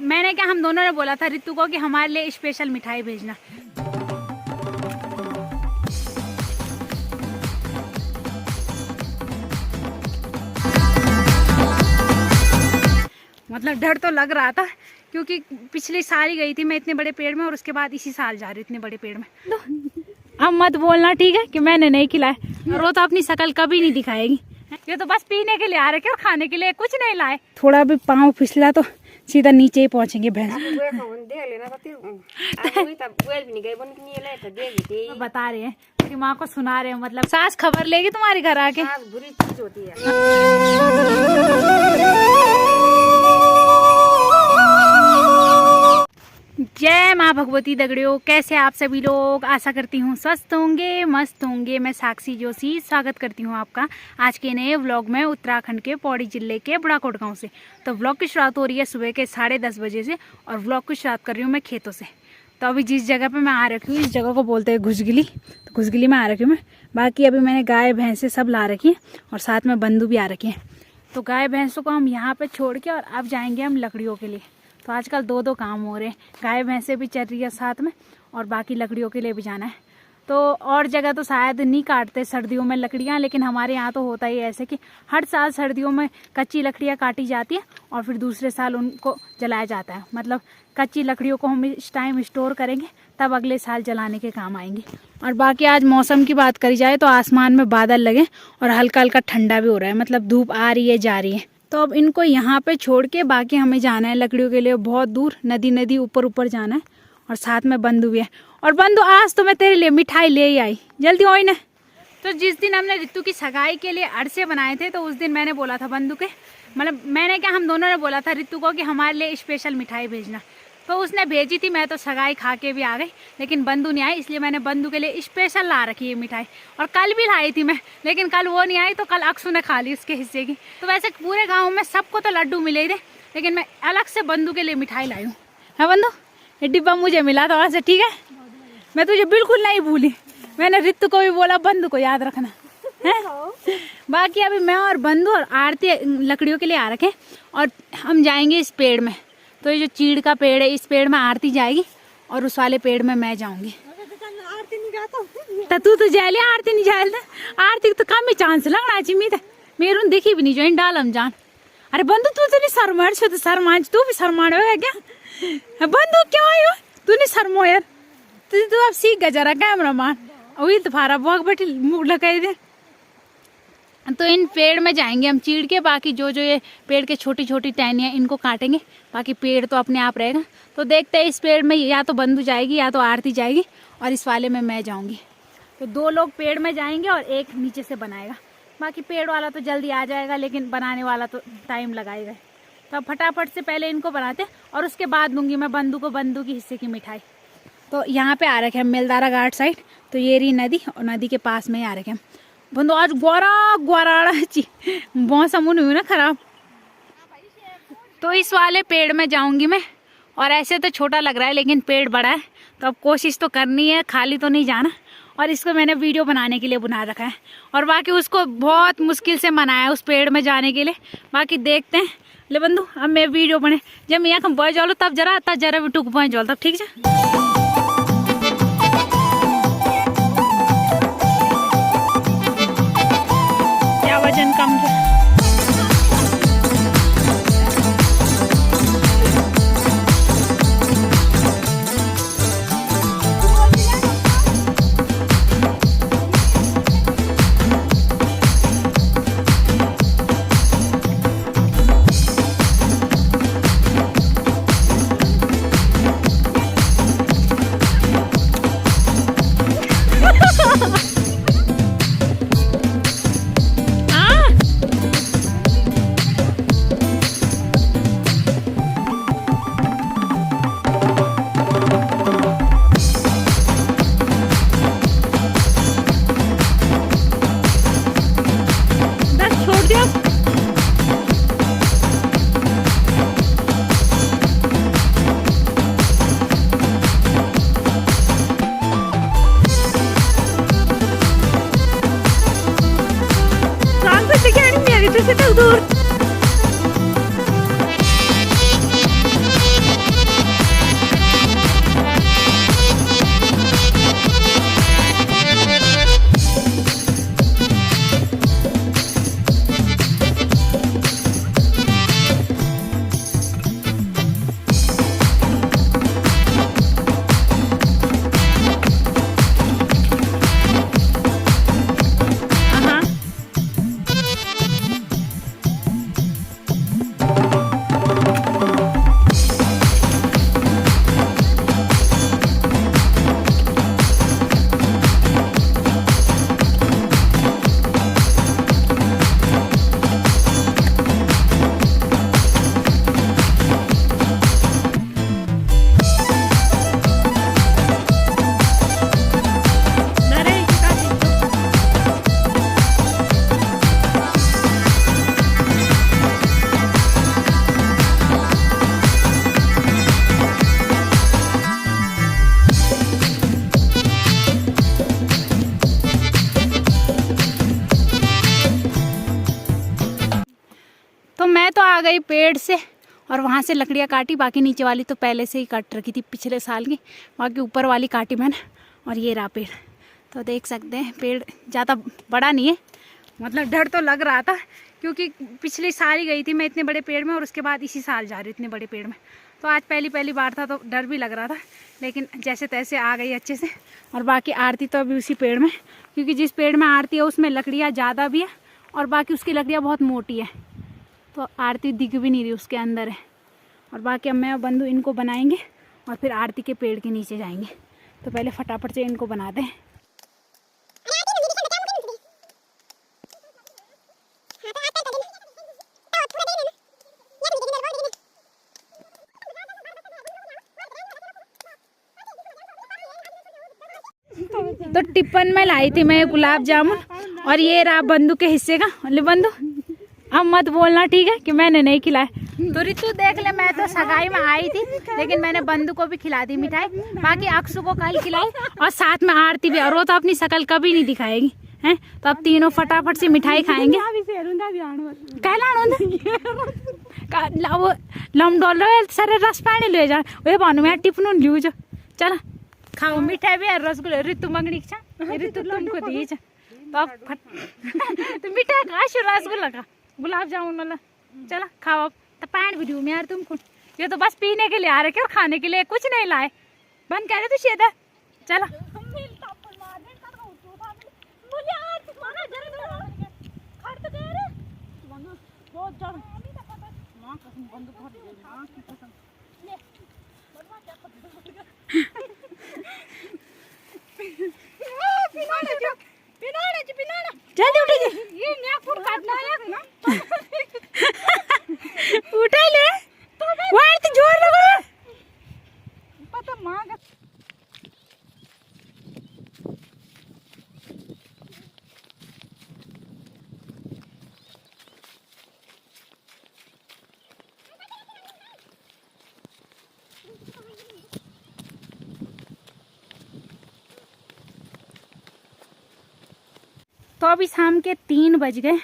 मैंने क्या, हम दोनों ने बोला था रितु को कि हमारे लिए स्पेशल मिठाई भेजना। मतलब डर तो लग रहा था क्योंकि पिछली साल ही गई थी मैं इतने बड़े पेड़ में और उसके बाद इसी साल जा रही इतने बड़े पेड़ में। तो अब मत बोलना ठीक है कि मैंने नहीं खिलाए, और वो तो अपनी शक्ल कभी नहीं दिखाएगी। ये तो बस पीने के लिए आ रखे और खाने के लिए कुछ नहीं लाए। थोड़ा भी पाँव फिसला तो सीधा नीचे ही पहुंचेंगे भैंस। बता रहे हैं मेरी माँ को, सुना रहे हैं, मतलब सास खबर लेगी तुम्हारे घर आके। बुरी चीज होती है। जय माँ भगवती दगड़ियों, कैसे आप सभी लोग? आशा करती हूँ स्वस्थ होंगे, मस्त होंगे। मैं साक्षी जोशी स्वागत करती हूँ आपका आज के नए व्लॉग में उत्तराखंड के पौड़ी जिले के बुढ़ाकोट गांव से। तो व्लॉग की शुरुआत हो रही है सुबह के 10:30 बजे से और व्लॉग की शुरुआत कर रही हूँ मैं खेतों से। तो अभी जिस जगह पर मैं आ रखी हूँ इस जगह को बोलते हैं घुसगिली, तो घुसगिली में आ रखी हूँ मैं। बाकी अभी मैंने गाय भैंसे सब ला रखी हैं और साथ में बंधु भी आ रखी हैं। तो गाय भैंसों को हम यहाँ पर छोड़ के और अब जाएंगे हम लकड़ियों के लिए। तो आजकल दो काम हो रहे हैं, गाय भैंसे भी चल रही है साथ में और बाकी लकड़ियों के लिए भी जाना है। तो और जगह तो शायद नहीं काटते सर्दियों में लकड़ियाँ, लेकिन हमारे यहाँ तो होता ही ऐसे कि हर साल सर्दियों में कच्ची लकड़ियाँ काटी जाती हैं और फिर दूसरे साल उनको जलाया जाता है। मतलब कच्ची लकड़ियों को हम इस टाइम स्टोर करेंगे तब अगले साल जलाने के काम आएंगी। और बाकी आज मौसम की बात करी जाए तो आसमान में बादल लगे और हल्का हल्का ठंडा भी हो रहा है, मतलब धूप आ रही है जा रही है। तो अब इनको यहाँ पे छोड़ के बाकी हमें जाना है लकड़ियों के लिए बहुत दूर, नदी ऊपर जाना है और साथ में बंधु भी है। और बंधु आज तो मैं तेरे लिए मिठाई ले ही आई, जल्दी हो ना। तो जिस दिन हमने रितु की सगाई के लिए अरसे बनाए थे तो उस दिन मैंने बोला था बंधु के, मतलब मैंने क्या, हम दोनों ने बोला था रितु को कि हमारे लिए स्पेशल मिठाई भेजना। तो उसने भेजी थी, मैं तो सगाई खा के भी आ गई, लेकिन बंधु नहीं आई, इसलिए मैंने बंधु के लिए स्पेशल ला रखी है मिठाई। और कल भी लाई थी मैं, लेकिन कल वो नहीं आई तो कल अक्सू ने खा ली उसके हिस्से की। तो वैसे पूरे गांव में सबको तो लड्डू मिले ही थे, लेकिन मैं अलग से बंधु के लिए मिठाई लाई हूँ। है बंधु, ये डिब्बा मुझे मिला था वहाँ से, ठीक है? मैं तुझे बिल्कुल नहीं भूली, मैंने रितु को भी बोला बंधु को याद रखना है। बाकी अभी मैं और बंधु और आरती लकड़ियों के लिए आ रखे और हम जाएंगे इस पेड़ में। तो ये जो चीड़ का पेड़ है इस पेड़ में आरती जाएगी और उस वाले पेड़ में मैं जाऊंगी। तो तू तो जाए आरती नहीं जाए, आरती तो कम ही चांस लगना चाहिए मेरू देखी भी नहीं जो डाल हम जान। अरे बंधु तू तो नहीं शर्माड़ छो, तो शर्मा तू भी शर्माड़ है क्या? बंधु क्यों आयो तू नहीं शर्मो यार, तू अब सीख गया जरा कैमरा मान, वही तो फारा बहुत बैठी मुँह लगाई दे। तो इन पेड़ में जाएंगे हम चीड़ के, बाकी जो ये पेड़ के छोटी छोटी टहनियाँ इनको काटेंगे, बाकी पेड़ तो अपने आप रहेगा। तो देखते हैं इस पेड़ में या तो बंधु जाएगी या तो आरती जाएगी और इस वाले में मैं जाऊंगी। तो 2 लोग पेड़ में जाएंगे और एक नीचे से बनाएगा। बाकी पेड़ वाला तो जल्दी आ जाएगा लेकिन बनाने वाला तो टाइम लगाएगा। तो अब फटाफट से पहले इनको बनाते और उसके बाद दूंगी मैं बंधु को बंधु की हिस्से की मिठाई। तो यहाँ पे आ रखे हम मेलदारा घाट साइड, तो ये रही नदी और नदी के पास में ही आ रखे हम। बंधु आज ग्वारा मौसम हुई ना खराब। तो इस वाले पेड़ में जाऊंगी मैं, और ऐसे तो छोटा लग रहा है लेकिन पेड़ बड़ा है, तो अब कोशिश तो करनी है, खाली तो नहीं जाना। और इसको मैंने वीडियो बनाने के लिए बना रखा है और बाकी उसको बहुत मुश्किल से मनाया उस पेड़ में जाने के लिए। बाकी देखते हैं। ले बंधु अब मैं वीडियो बने जब मैं यहाँ बह जाओ तब जरा भी टुक पहुँच जाओ तब, ठीक है? वजन कम है। पेड़ से और वहाँ से लकड़ियाँ काटी, बाकी नीचे वाली तो पहले से ही काट रखी थी पिछले साल की, बाकी ऊपर वाली काटी मैंने। और ये रहा पेड़, तो देख सकते हैं पेड़ ज़्यादा बड़ा नहीं है, मतलब डर तो लग रहा था क्योंकि पिछले साल ही गई थी मैं इतने बड़े पेड़ में और उसके बाद इसी साल जा रही इतने बड़े पेड़ में, तो आज पहली बार था तो डर भी लग रहा था, लेकिन जैसे तैसे आ गई अच्छे से। और बाकी आरती तो अभी उसी पेड़ में, क्योंकि जिस पेड़ में आरती है उसमें लकड़ियाँ ज़्यादा भी है और बाकी उसकी लकड़ियाँ बहुत मोटी है, तो आरती दिख भी नहीं रही, उसके अंदर है। और बाकी अब मैं और बंधु इनको बनाएंगे और फिर आरती के पेड़ के नीचे जाएंगे, तो पहले फटाफट से इनको बनाते हैं। तो टिफिन में लाई थी मैं गुलाब जामुन और ये रहा बंधु के हिस्से का। ले बंधु, अब मत बोलना ठीक है कि मैंने नहीं खिलाया। तो रितु देख ले, मैं तो सगाई में आई थी लेकिन मैंने बंधु को भी खिला दी मिठाई, बाकी अक्षु को कल खिलाई और साथ में आरती भी, और वो तो अपनी शकल कभी नहीं दिखाएगी हैं। तो अब तीनों फटाफट से मिठाई खाएंगे। लमडोल सारे रस पानी ले जा, वे भानु मैं टिफिन लियो जो, चल खाओ मिठाई भी और रसगुल्ला। रितु मंगनी इच्छा, रितु तुमको दी तो अब तो मिठाई खा, रसगुल्ला खा, गुलाब जामुन वाला, चला खाओ। अब तो पानी भी दूँ यार तुमको, ये तो बस पीने के लिए आ रखे और खाने के लिए कुछ नहीं लाए। बंद करे तो शेदा, चला जल्दी उठा ले, वार्ती जोर लगा पता मांग। तो अभी शाम के 3 बज गए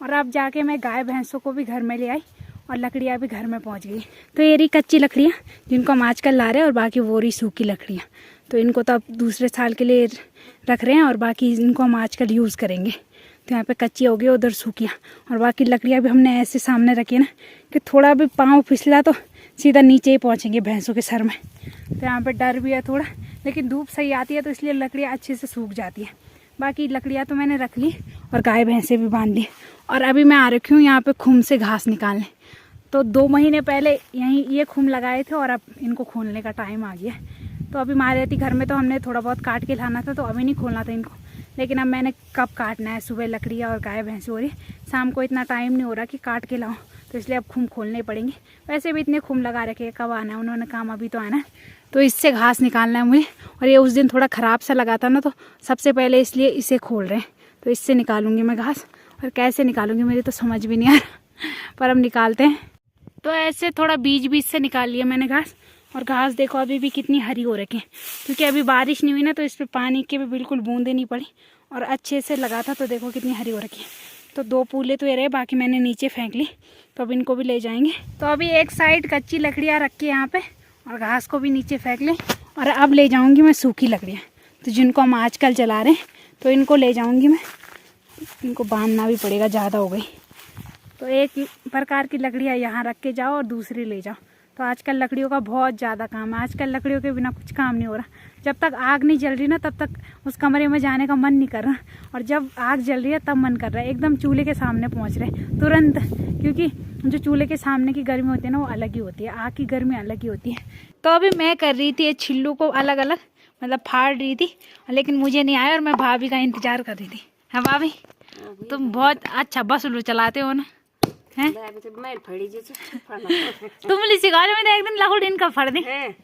और अब जाके मैं गाय भैंसों को भी घर में ले आई और लकड़ियाँ भी घर में पहुंच गई। तो ये रही कच्ची लकड़ियाँ जिनको हम आजकल ला रहे हैं और बाकी वो रही सूखी लकड़ियाँ, तो इनको तो अब दूसरे साल के लिए रख रहे हैं और बाकी इनको हम आजकल यूज़ करेंगे। तो यहाँ पे कच्ची हो गई, उधर सूखियाँ, और बाकी लकड़ियाँ भी हमने ऐसे सामने रखी है ना कि थोड़ा भी पाँव फिसला तो सीधा नीचे ही पहुँचेंगे भैंसों के सर में। तो यहाँ पर डर भी है थोड़ा, लेकिन धूप सही आती है तो इसलिए लकड़ियाँ अच्छे से सूख जाती है। बाकी लकड़ियाँ तो मैंने रख ली और गाय भैंसे भी बांध ली। और अभी मैं आ रखी हूँ यहाँ पे खुम से घास निकालने। तो 2 महीने पहले यहीं ये खुम लगाए थे और अब इनको खोलने का टाइम आ गया। तो अभी माँ रहती घर में तो हमने थोड़ा बहुत काट के लाना था, तो अभी नहीं खोलना था इनको, लेकिन अब मैंने कब काटना है, सुबह लकड़ियाँ और गाय भैंसे हो रही, शाम को इतना टाइम नहीं हो रहा कि काट के लाऊँ, तो इसलिए अब खुम खोलने पड़ेंगे। वैसे भी इतने खुम लगा रखे, कब आना है उन्होंने काम, अभी तो आना है। तो इससे घास निकालना है मुझे, और ये उस दिन थोड़ा ख़राब सा लगा था ना, तो सबसे पहले इसलिए इसे खोल रहे हैं। तो इससे निकालूंगी मैं घास, और कैसे निकालूंगी मेरी तो समझ भी नहीं आ रहा, पर हम निकालते हैं। तो ऐसे थोड़ा बीच से निकाल लिया मैंने घास। और घास देखो अभी भी कितनी हरी हो रखी है, क्योंकि अभी बारिश नहीं हुई ना, तो इस पर पानी के भी बिल्कुल बूंदे नहीं पड़ी और अच्छे से लगा था। तो देखो कितनी हरी हो रखी है। तो 2 पूले तो ये रहे, बाकी मैंने नीचे फेंक ली, तो अब इनको भी ले जाएंगे। तो अभी एक साइड कच्ची लकड़ियाँ रख के यहाँ पे और घास को भी नीचे फेंक लें, और अब ले जाऊँगी मैं सूखी लकड़ियाँ, तो जिनको हम आजकल जला रहे हैं, तो इनको ले जाऊँगी मैं। इनको बांधना भी पड़ेगा, ज़्यादा हो गई। तो एक प्रकार की लकड़ियाँ यहाँ रख के जाओ और दूसरी ले जाओ। तो आजकल लकड़ियों का बहुत ज़्यादा काम है, आजकल लकड़ियों के बिना कुछ काम नहीं हो रहा। जब तक आग नहीं जल रही ना, तब तक उस कमरे में जाने का मन नहीं कर रहा, और जब आग जल रही है तब मन कर रहा है। एकदम चूल्हे के सामने पहुँच रहे तुरंत, क्योंकि जो चूल्हे के सामने की गर्मी होती है ना, वो अलग ही होती है, आग की गर्मी अलग ही होती है। तो अभी मैं कर रही थी छिल्लू को अलग अलग, मतलब फाड़ रही थी, लेकिन मुझे नहीं आया और मैं भाभी का इंतजार कर रही थी। हाँ भाभी, तुम बहुत अच्छा बस चलाते हो ना, हैं? तुम सिखा रहे मैं एक दिन लागू दिन का फड़ दे।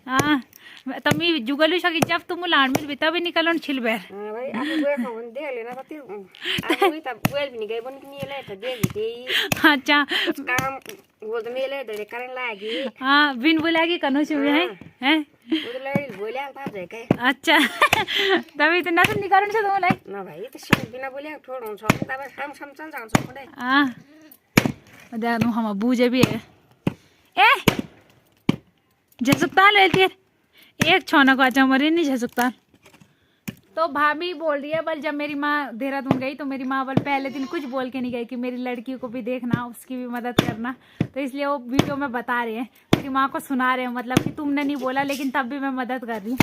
हाँ तब मैं जुगलू सकी, जब तुम लाड़ में भी तभी निकलो न छिल बैर। अच्छा हाँ बिन बोलेगी कनो सुबह हैं अच्छा तभी तो ना तो निकाल्नु छ तुमलाई न भाइ त बिना बोले ठोड हुन्छ तब काम सम चल जान्छ पुरै हां देख्नु हम बुझे भी है। ए झसकता लेती है एक छौना को आचा मरे नहीं झसकता। तो भाभी बोल रही है बल जब मेरी माँ देहरादून गई तो मेरी माँ बल पहले दिन कुछ बोल के नहीं गई कि मेरी लड़की को भी देखना, उसकी भी मदद करना। तो इसलिए वो वीडियो में बता रहे हैं, मेरी माँ को सुना रहे हैं, मतलब कि तुमने नहीं बोला लेकिन तब भी मैं मदद कर रही हूँ।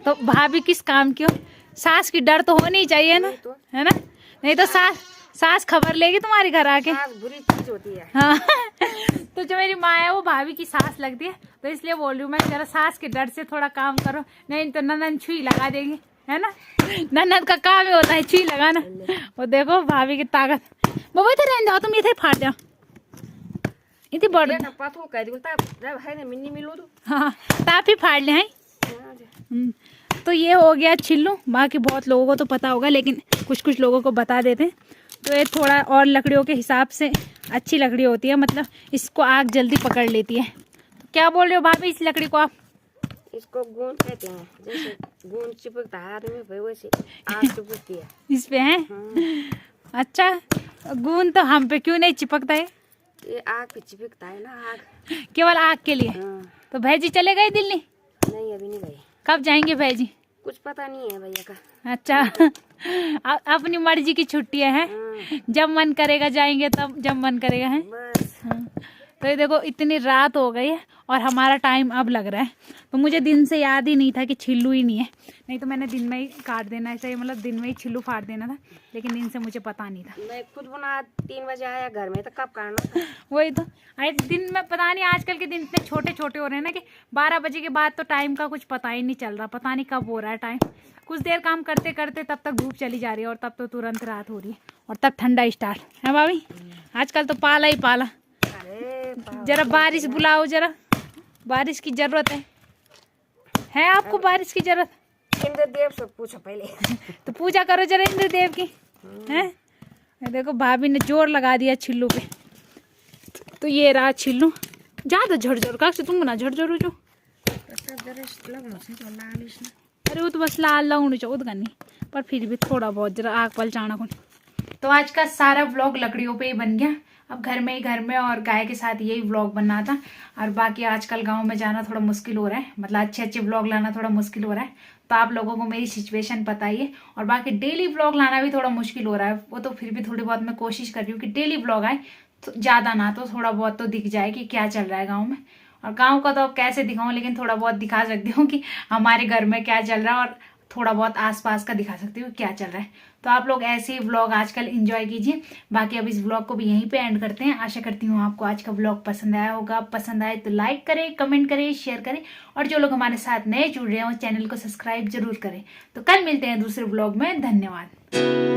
तो भाभी किस काम की हो? सास की डर तो होनी चाहिए ना, है ना? नहीं तो सास खबर लेगी तुम्हारे घर आके। बुरी चीज होती है। हाँ तो जो मेरी माँ है वो भाभी की सास लगती है, तो इसलिए बोल रही हूँ मैं जरा सास के डर से थोड़ा काम करो, नहीं तो ननद छुई लगा देगी, है ना? ननद का काम ही होता है छुई लगाना। वो देखो भाभी की ताकत। वो इधर रहने जाओ, तुम इधर फाड़ जाओ इतनी बड़ हाँ ताप ही फाड़ ले हैं। तो ये हो गया छिल्लू। बाकी बहुत लोगों को तो पता होगा लेकिन कुछ कुछ लोगों को बता देते हैं। तो ये थोड़ा और लकड़ियों के हिसाब से अच्छी लकड़ी होती है, मतलब इसको आग जल्दी पकड़ लेती है। तो क्या बोल रहे हो भाभी इस लकड़ी को आप? इसको गूंद कहते हैं, जैसे गूंद चिपकता है आदमी पे वैसे आग चिपकती है इस पे है। अच्छा गूंद तो हम पे क्यों नहीं चिपकता है? ये आग पे चिपकता है ना, आग केवल आग के लिए। तो भैजी चले गए दिल्ली? नहीं अभी नहीं गई। कब जाएंगे भैजी? कुछ पता नहीं है भैया का। अच्छा अपनी मर्जी की छुट्टी है? जब मन करेगा जाएंगे, तब जब मन करेगा है बस। तो ये देखो इतनी रात हो गई है और हमारा टाइम अब लग रहा है। तो मुझे दिन से याद ही नहीं था कि छिल्लू ही नहीं है, नहीं तो मैंने दिन में ही काट देना ऐसे, मतलब दिन में ही छिल्लू फाड़ देना था, लेकिन दिन से मुझे पता नहीं था। मैं खुद बना 3 बजे आया घर में, तो कब काटना था? वही तो दिन में पता नहीं, आजकल के दिन इतने छोटे छोटे हो रहे हैं ना कि 12 बजे के बाद तो टाइम का कुछ पता ही नहीं चल रहा, पता नहीं कब हो रहा है टाइम। कुछ देर काम करते करते तब तक धूप चली जा रही है और तब तो तुरंत रात हो रही है और तब ठंडा स्टार्ट है भाभी। आजकल तो पाला ही पाला। जरा बारिश बुलाओ, जरा बारिश की जरूरत है आपको बारिश की जरूरत? इंद्र देव से पूछो पहले। तो पूजा करो जरा इंद्र देव की। हैं देखो भाभी ने जोर लगा दिया छिल्लू पे। तो ये रहा छिल्लू। ज्यादा झड़झड़ का तुम ना झड़झड़ हो जो। अरे वो तो बस लाल लाउंड चाहिए उतना नहीं, पर फिर भी थोड़ा बहुत जरा आग पलचाना को। तो आज का सारा व्लॉग लकड़ियों पे ही बन गया। अब घर में और गाय के साथ यही व्लॉग बनना था। और बाकी आजकल गांव में जाना थोड़ा मुश्किल हो रहा है, मतलब अच्छे अच्छे व्लॉग लाना थोड़ा मुश्किल हो रहा है। तो आप लोगों को मेरी सिचुएशन पता ही है। और बाकी डेली व्लॉग लाना भी थोड़ा मुश्किल हो रहा है, वो तो फिर भी थोड़ी बहुत मैं कोशिश कर रही हूँ कि डेली व्लॉग आए, तो ज़्यादा ना तो थोड़ा बहुत तो दिख जाए कि क्या चल रहा है गाँव में। और गाँव का तो अब कैसे दिखाऊँ, लेकिन थोड़ा बहुत दिखा सकती हूँ कि हमारे घर में क्या चल रहा है और थोड़ा बहुत आसपास का दिखा सकती हूँ क्या चल रहा है। तो आप लोग ऐसे ही व्लॉग आजकल एंजॉय कीजिए। बाकी अब इस व्लॉग को भी यहीं पे एंड करते हैं। आशा करती हूँ आपको आज का व्लॉग पसंद आया होगा। पसंद आए तो लाइक करें, कमेंट करें, शेयर करें, और जो लोग हमारे साथ नए जुड़ रहे हैं वो चैनल को सब्सक्राइब जरूर करें। तो कल मिलते हैं दूसरे व्लॉग में। धन्यवाद।